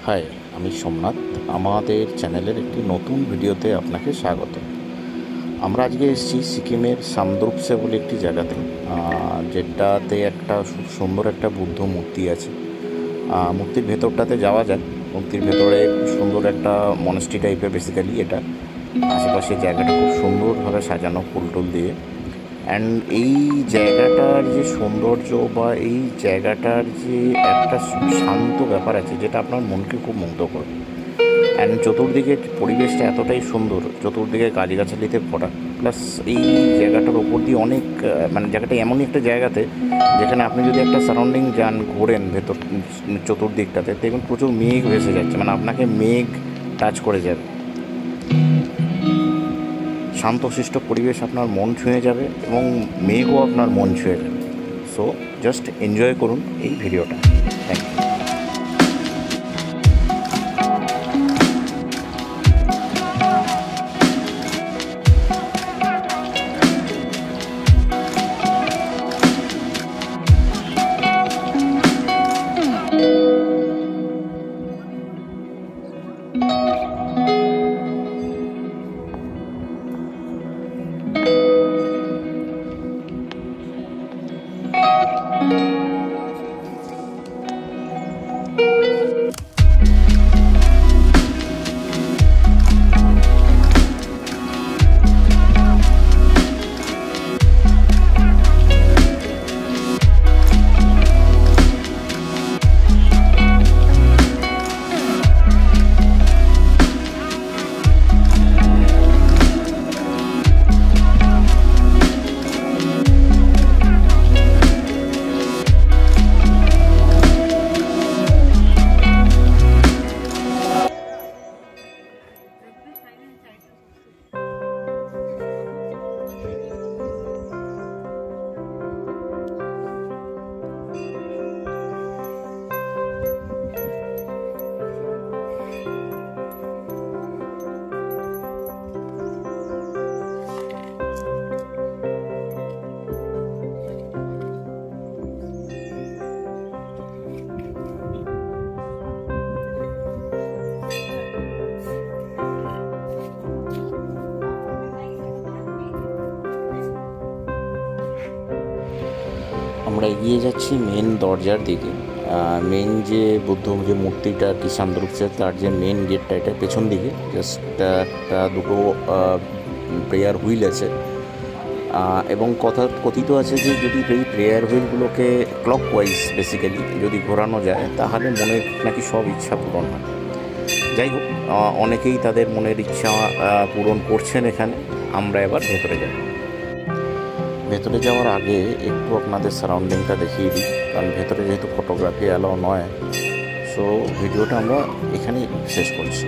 High, আমি সোমনাথ। আমাদের চ্যানেলের একটি নতুন ভিডিওতে আপনাকে স্বাগত। আমরা আজকে এসেছি সিকিমের সামদ্রুপসে বলে একটি জায়গাতে, যেটাতে একটা খুব সুন্দর একটা বুদ্ধ মূর্তি আছে। মূর্তির ভেতরটাতে যাওয়া যায়। মূর্তির ভেতরে খুব সুন্দর একটা মনেস্ট্রি টাইপের বেসিক্যালি এটা। আশেপাশে জায়গাটা খুব সুন্দরভাবে সাজানো ফুল টুল দিয়ে। অ্যান্ড এই জায়গাটার যে সৌন্দর্য বা এই জায়গাটার যে একটা শান্ত ব্যাপার আছে, যেটা আপনার মনকে খুব মুগ্ধ করবে। অ্যান্ড চতুর্দিকে পরিবেশটা এতটাই সুন্দর, চতুর্দিকে গাছগাছালিতে ভরা। প্লাস এই জায়গাটার ওপর দিয়ে অনেক জায়গাটা এমনই একটা জায়গাতে যেখানে আপনি যদি একটা সারাউন্ডিং যান, ঘোরেন ভেতর চতুর্দিকটাতে, দেখুন প্রচুর মেঘ ভেসে যাচ্ছে, আপনাকে মেঘ টাচ করে যাবে। শান্তশিষ্ট পরিবেশ আপনার মন ছুঁয়ে যাবে এবং মেঘও আপনার মন ছুঁয়ে যাবে। সো জাস্ট এনজয় করুন এই ভিডিওটা। Thank you. আমরা এগিয়ে যাচ্ছি মেন দরজার দিকে। মেন যে বুদ্ধ যে মূর্তিটা কি সামদ্রুপসে, তার যে মেন গেটটা এটা পেছন দিকে। জাস্ট একটা দুটো প্রেয়ার হুইল আছে, এবং কথিত আছে যে যদি এই প্রেয়ার হুইলগুলোকে ক্লকওয়াইজ বেসিক্যালি যদি ঘোরানো যায়, তাহলে মনের নাকি সব ইচ্ছা পূরণ হয়। যাই হোক, অনেকেই তাদের মনের ইচ্ছা পূরণ করছেন এখানে। আমরা এবার ভেতরে যাব। ভেতরে যাওয়ার আগে একটু আপনাদের সারাউন্ডিংটা দেখিয়ে দিই, কারণ ভেতরে যেহেতু ফটোগ্রাফি অ্যালাও নয়, সো ভিডিওটা আমরা এখানেই শেষ করছি।